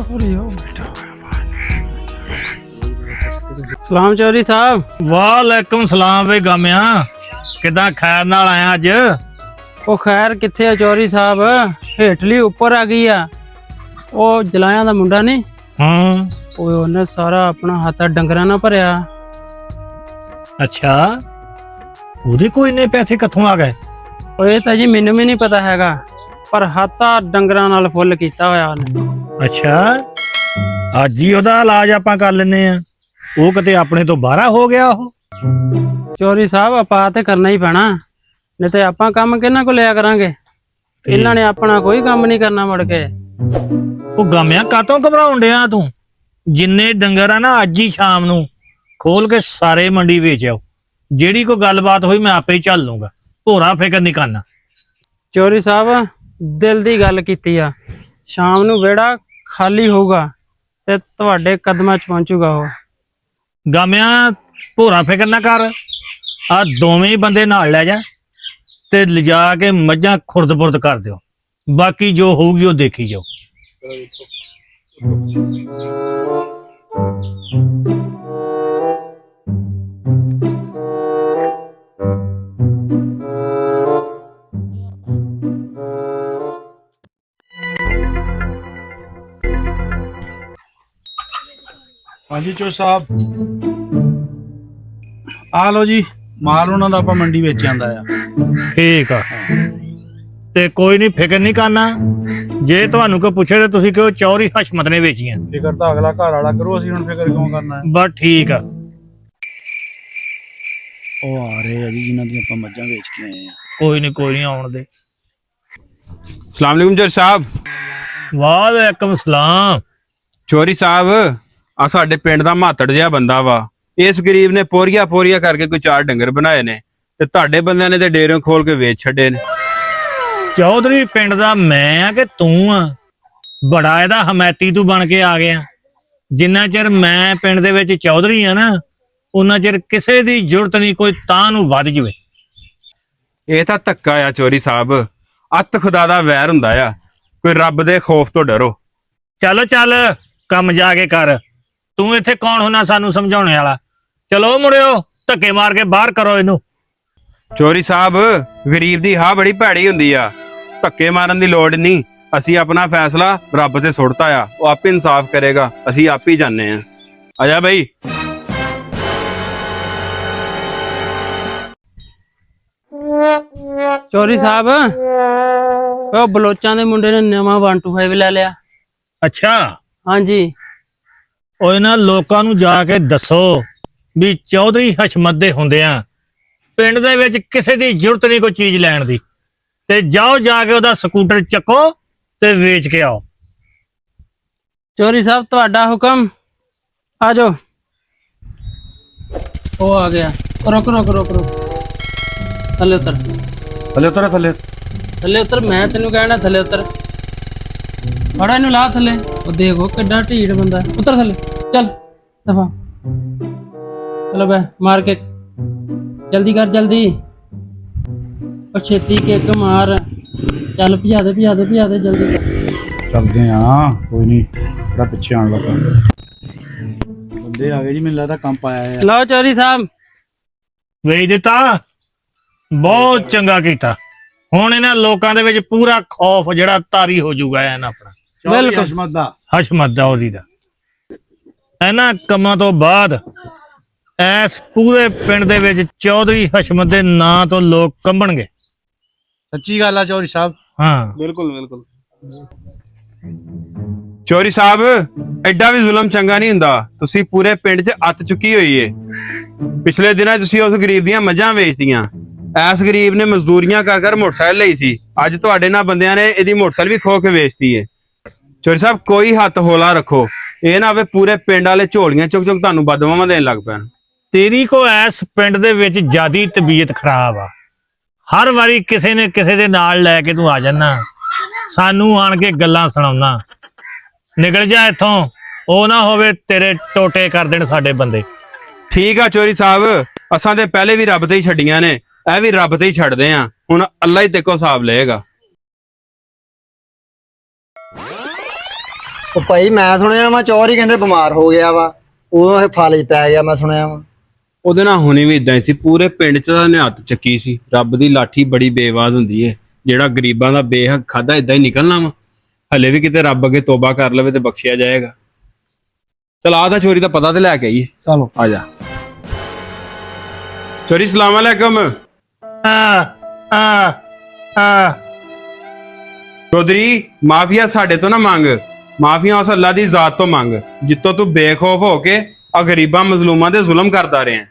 चोरी हो बेटा। सलाम चौधरी साहब। वालेकुम सलाम वे गामिया, किदां खैर नाल आया अज? ਉਹ ਖੈਰ ਕਿੱਥੇ ਆ ਚੌਧਰੀ ਸਾਹਿਬ, ਹੇਠਲੀ ਉੱਪਰ ਆ ਗਈ ਆ। ਉਹ ਜਲਾਇਆਂ ਦਾ ਮੁੰਡਾ ਨਹੀਂ, ਓਏ ਉਹਨੇ ਸਾਰਾ ਆਪਣਾ ਹੱਥ ਡੰਗਰਾਂ ਨਾਲ ਭਰਿਆ। ਅੱਛਾ, ਉਹਦੇ ਕੋਈ ਇੰਨੇ ਪੈਸੇ ਕਿੱਥੋਂ ਆ ਗਏ? ਓਏ ਤਾਂ ਜੀ ਮੈਨੂੰ ਵੀ ਨਹੀਂ ਪਤਾ ਹੈਗਾ, ਪਰ ਹੱਥ ਡੰਗਰਾਂ ਨਾਲ ਫੁੱਲ ਕੀਤਾ ਹੋਇਆ ਉਹਨੇ। ਅੱਛਾ, ਅੱਜ ਹੀ ਉਹਦਾ ਇਲਾਜ ਆਪਾਂ ਕਰ ਲੈਨੇ ਆ। ਉਹ ਕਿਤੇ ਆਪਣੇ ਤੋਂ ਬਾਹਰ ਹੋ ਗਿਆ ਉਹ। ਚੌਧਰੀ ਸਾਹਿਬ ਆਪਾਂ ਤੇ ਕਰਨਾ ਹੀ ਪੈਣਾ, ਨਹੀਂ ਤੇ ਆਪਾਂ ਕੰਮ ਕਿਹਨਾਂ ਕੋ ਲਿਆ ਕਰਾਂਗੇ। ਇਹਨਾਂ ਨੇ ਆਪਣਾ ਕੋਈ ਕੰਮ ਨਹੀਂ ਕਰਨਾ ਮੁੜ ਕੇ। ਉਹ ਗਾਮਿਆ ਕਾਤੋਂ ਘਬਰਾਉਣ ਡਿਆ ਤੂੰ? ਜਿੰਨੇ ਡੰਗਰ ਆ ਨਾ ਅੱਜ ਹੀ ਸ਼ਾਮ ਨੂੰ ਖੋਲ ਕੇ ਸਾਰੇ ਮੰਡੀ ਵੇਚ ਆਓ। ਜਿਹੜੀ ਕੋਈ ਗੱਲਬਾਤ ਹੋਈ ਮੈਂ ਆਪੇ ਹੀ ਚੱਲ ਲੂੰਗਾ, ਭੋਰਾ ਫਿਕਰ ਨਹੀਂ ਕਰਨਾ। ਚੌਧਰੀ ਸਾਹਿਬ ਦਿਲ ਦੀ ਗੱਲ ਕੀਤੀ ਆ, ਸ਼ਾਮ ਨੂੰ ਵਿਹੜਾ ਖਾਲੀ ਹੋਊਗਾ ਤੇ ਤੁਹਾਡੇ ਕਦਮਾਂ 'ਚ ਪਹੁੰਚੂਗਾ ਉਹ। ਗਾਮਿਆ ਭੋਰਾ ਫਿਕਰ ਨਾ ਕਰ, ਆ ਦੋਵੇਂ ਹੀ ਬੰਦੇ ਨਾਲ ਲੈ ਜਾ ਤੇ ਲਿਜਾ ਕੇ ਮੱਝਾਂ ਖੁਰਦ-ਬੁਰਦ ਕਰ ਦਿਓ। ਬਾਕੀ ਜੋ ਹੋਊਗੀ ਉਹ ਦੇਖੀ ਜਾਓ। हाँ जी चो साहब, आ लो जी माल उन्होंने आप मंडी बेच आंदा है। ठीक आ ते कोई नहीं, फिक्र नहीं करना। जे तुहानू कोई पूछे तो तुसीं कहो चौधरी हशमत ने बेचियां। फिक्र तो अगला घर वाला करो, असीं हुण फिक्र क्यों करना है। बस ठीक आ। ओ आ रहे हैं जी जिन्हां दी आपां मੱਝਾਂ बेच के आए हैं। कोई नहीं आउण दे। सलाम अलैकुम चौधरी साहब। वालेकुम सलाम। चौधरी साहब आ साडे पिंड दा मातड़ जिहा बंदा वा, इस गरीब ने पोरिया पोरिया करके कोई 4 डंगर बनाए ने ते तुहाडे बंदियां ने ते डेरे खोल के वेच छड्डे ने। चौधरी पिंड दा मैं आ कि तू आ? बड़ा इहदा हमैती तू बन के आ गया। जिन्ना चिर मैं पिंड दे विच चौधरी आ ना, उन्ना चिर किसे दी जरूरत नहीं कोई तां नूं वध जावे। ਇਹ ਤਾਂ ਧੱਕਾ ਆ ਚੌਧਰੀ ਸਾਹਿਬ, ਅੱਤ ਖੁਦਾ ਦਾ ਵੈਰ ਹੁੰਦਾ ਆ, ਕੋਈ ਰੱਬ ਦੇ ਖੌਫ ਤੋਂ ਡਰੋ। चल चल कम जाके कर, तू इत्थे कौन होना सानू समझाने वाला? चलो मुड़ियो धक्के मार के बाहर करो इनू। ਚੌਧਰੀ ਸਾਹਿਬ ਗਰੀਬ ਦੀ ਹਾਂ ਬੜੀ ਭੈੜੀ ਹੁੰਦੀ ਆ, ਧੱਕੇ ਮਾਰਨ ਦੀ ਲੋੜ ਨਹੀਂ। ਅਸੀਂ ਆਪਣਾ ਫੈਸਲਾ ਰੱਬ ਤੇ ਸੁੱਟਤਾ ਆ, ਉਹ ਆਪੇ ਇਨਸਾਫ ਕਰੇਗਾ, ਅਸੀਂ ਆਪ ਹੀ ਜਾਣੇ ਆ। ਆਜਾ ਬਈ। ਚੌਧਰੀ ਸਾਹਿਬ ਉਹ ਬਲੋਚਾਂ ਦੇ ਮੁੰਡੇ ਨੇ ਨਵਾਂ 125 ਲੈ ਲਿਆ। अच्छा, ਹਾਂਜੀ ਉਹ ਇਹਨਾਂ ਲੋਕਾਂ ਨੂੰ ਜਾ ਕੇ ਦੱਸੋ ਵੀ ਚੌਧਰੀ ਹਸ਼ਮਤ ਦੇ ਹੁੰਦਿਆਂ ਪਿੰਡ ਦੇ ਵਿੱਚ ਕਿਸੇ ਦੀ ਜ਼ਰੂਰਤ ਨਹੀਂ ਕੋਈ ਚੀਜ਼ ਲੈਣ ਦੀ, ਤੇ ਜਾਓ ਜਾ ਕੇ ਉਹਦਾ ਸਕੂਟਰ ਚੱਕੋ ਤੇ ਵੇਚ ਕੇ ਆਓ। ਚੌਧਰੀ ਸਾਹਿਬ ਤੁਹਾਡਾ ਹੁਕਮ। ਆ ਜਾਓ। ਉਹ ਆ ਗਿਆ। ਰੁਕ ਰੁਕ ਰੁਕ ਰੁਕ, ਥੱਲੇ ਉਤਰ थले उतर थले। ਥੱਲੇ ਉਤਰ, ਮੈਂ ਤੈਨੂੰ ਕਹਿਣਾ ਥੱਲੇ ਉਤਰ। ਫੜਾ ਇਹਨੂੰ ਲਾ ਥੱਲੇ। ਉਹ ਦੇਖੋ ਕਿੱਡਾ ਢੀੜ ਬੰਦਾ। ਉਤਰ ਥੱਲੇ, ਚੱਲ ਦਫਾ। ਚਲੋ ਬੈ ਮਾਰ ਕੇ, ਜਲਦੀ ਕਰ ਜਲਦੀ। ਉਹ ਛੇਤੀ ਕਿੱਕ ਮਾਰ। ਚੱਲ ਭਜਾ ਦੇ ਭਜਾ ਦੇ ਭਜਾ ਦੇ, ਜਲਦੀ ਕਰ। चलते हाँ, कोई नहीं, बड़ा पिछे आने लगा। बंदे आ गए जी, मैंने लगता काम पाया है। ਲਓ ਚੌਧਰੀ ਸਾਹਿਬ। ਵੇਚ ਦਿੱਤਾ, ਬਹੁਤ ਚੰਗਾ ਕੀਤਾ। ਹੁਣ ਇਹਨਾਂ ਲੋਕਾਂ ਦੇ ਵਿੱਚ ਪੂਰਾ ਖੌਫ ਜਿਹੜਾ ਤਾਰੀ ਹੋ ਜਾਊਗਾ ਇਹਨਾਂ ਆਪਣਾ। ਬਿਲਕੁਲ। हशमत दा ਹਸ਼ਮਤ ਦਾ ਉਹਦੀ ਦਾ। ਇਹਨਾਂ ਕੰਮਾਂ ਤੋਂ ਬਾਅਦ ਇਸ ਪੂਰੇ ਪਿੰਡ ਦੇ ਵਿੱਚ ਚੌਧਰੀ ਹਸ਼ਮਤ ਦੇ ਨਾਂ ਤੋਂ ਲੋਕ ਕੰਬਣਗੇ। सच्ची गल है चौधरी साहब। ਹਾਂ, बिल्कुल बिल्कुल। ਚੌਧਰੀ ਸਾਹਿਬ ਐਡਾ ਵੀ ਜ਼ੁਲਮ ਚੰਗਾ ਨਹੀਂ ਹੁੰਦਾ। ਤੁਸੀਂ ਪੂਰੇ ਪਿੰਡ 'ਚ ਅੱਤ ਚੁੱਕੀ ਹੋਈ ਏ। ਪਿਛਲੇ ਦਿਨਾਂ 'ਚ ਤੁਸੀਂ ਉਸ ਗਰੀਬ ਦੀਆਂ ਮੱਝਾਂ ਵੇਚਦੀਆਂ। ਐਸ ਗਰੀਬ ਨੇ ਮਜ਼ਦੂਰੀਆਂ ਕਰ ਕਰ ਮੋਟਰਸਾਈਕਲ ਲਈ ਸੀ, ਅੱਜ ਤੁਹਾਡੇ ਨਾਲ ਬੰਦਿਆਂ ਨੇ ਇਹਦੀ ਮੋਟਰਸਾਈਕਲ ਵੀ ਖੋ ਕੇ ਵੇਚਤੀ ਏ। ਚੌਧਰੀ ਸਾਹਿਬ ਕੋਈ ਹੱਥ ਹੌਲਾ ਰੱਖੋ, ਇਹ ਨਾ ਹੋਵੇ ਪੂਰੇ ਪਿੰਡ ਵਾਲੇ ਝੋਲੀਆਂ ਚੁੱਕ ਚੁੱਕ ਤੁਹਾਨੂੰ ਬਦਦੁਆਵਾਂ ਦੇਣ ਲੱਗ ਪੈਣ। ਤੇਰੀ ਕੋ ਇਸ ਪਿੰਡ ਦੇ ਵਿੱਚ ਜਿਆਦੀ ਤਬੀਅਤ ਖਰਾਬ ਆ। ਹਰ ਵਾਰੀ ਕਿਸੇ ਨੇ ਕਿਸੇ ਦੇ ਨਾਲ ਲੈ ਕੇ ਤੂੰ ਆ ਜਾਨਾ, ਸਾਨੂੰ ਆਣ ਕੇ ਗੱਲਾਂ ਸੁਣਾਉਣਾ। ਨਿਕਲ ਜਾ ਇੱਥੋਂ, ਉਹ ਨਾ ਹੋਵੇ ਤੇਰੇ ਟੋਟੇ ਕਰ ਦੇਣ ਸਾਡੇ ਬੰਦੇ। ਠੀਕ ਆ ਚੌਧਰੀ ਸਾਹਿਬ, ਅਸਾਂ ਤੇ ਪਹਿਲੇ ਵੀ ਰੱਬ ਤੇ ਹੀ ਛੱਡੀਆਂ ਨੇ, ਇਹ ਵੀ ਰੱਬ ਤੇ ਹੀ ਛੱਡਦੇ ਆ। ਹੁਣ ਅੱਲਾ ਹੀ ਤੇ ਕੋ ਹਿਸਾਬ ਲਏਗਾ। ਉਹ ਭਾਈ ਮੈਂ ਸੁਣਿਆ ਵਾ ਚੌਰ ਹੀ ਕਹਿੰਦੇ ਬਿਮਾਰ ਹੋ ਗਿਆ ਵਾ, ਉਹ ਫਾਲੇ 'ਚ ਪੈ ਗਿਆ ਮੈਂ ਸੁਣਿਆ ਵਾ। ਉਹਦੇ ਨਾਲ ਹੁਣੀ ਵੀ ਇਦਾਂ ਹੀ ਸੀ, ਪੂਰੇ ਪਿੰਡ 'ਚ ਉਹਨੇ ਹੱਥ ਚੱਕੀ ਸੀ। ਰੱਬ ਦੀ ਲਾਠੀ ਬੜੀ ਬੇਵਾਜ਼ ਹੁੰਦੀ ਏ, ਜਿਹੜਾ ਗਰੀਬਾਂ ਦਾ ਬੇਹੱਕ ਖਾਦਾ ਇਦਾਂ ਹੀ ਨਿਕਲਣਾ ਵਾ। ਹਲੇ ਵੀ ਕਿਤੇ ਰੱਬ ਅੱਗੇ ਤੋਬਾ ਕਰ ਲਵੇ ਤੇ ਬਖਸ਼ਿਆ ਜਾਏਗਾ। ਚਲ ਆ ਤਾਂ ਚੋਰੀ ਦਾ ਪਤਾ ਤੇ ਲੈ ਕੇ ਆਈਏ। ਚਲੋ ਆ ਜਾ ਚੋਰੀ, ਸਲਾਮ ਅਲੈਕਮ। ਚੌਧਰੀ, ਮਾਫੀਆ ਸਾਡੇ ਤੋਂ ਨਾ ਮੰਗ, ਮਾਫੀਆ ਉਸ ਅੱਲਾ ਦੀ ਜ਼ਾਤ ਤੋਂ ਮੰਗ ਜਿੱਤੋਂ ਤੂੰ ਬੇਖੌਫ ਹੋ ਕੇ ਆ ਗਰੀਬਾਂ ਮਜ਼ਲੂਮਾਂ ਤੇ ਜ਼ੁਲਮ ਕਰਦਾ ਰਿਹਾ।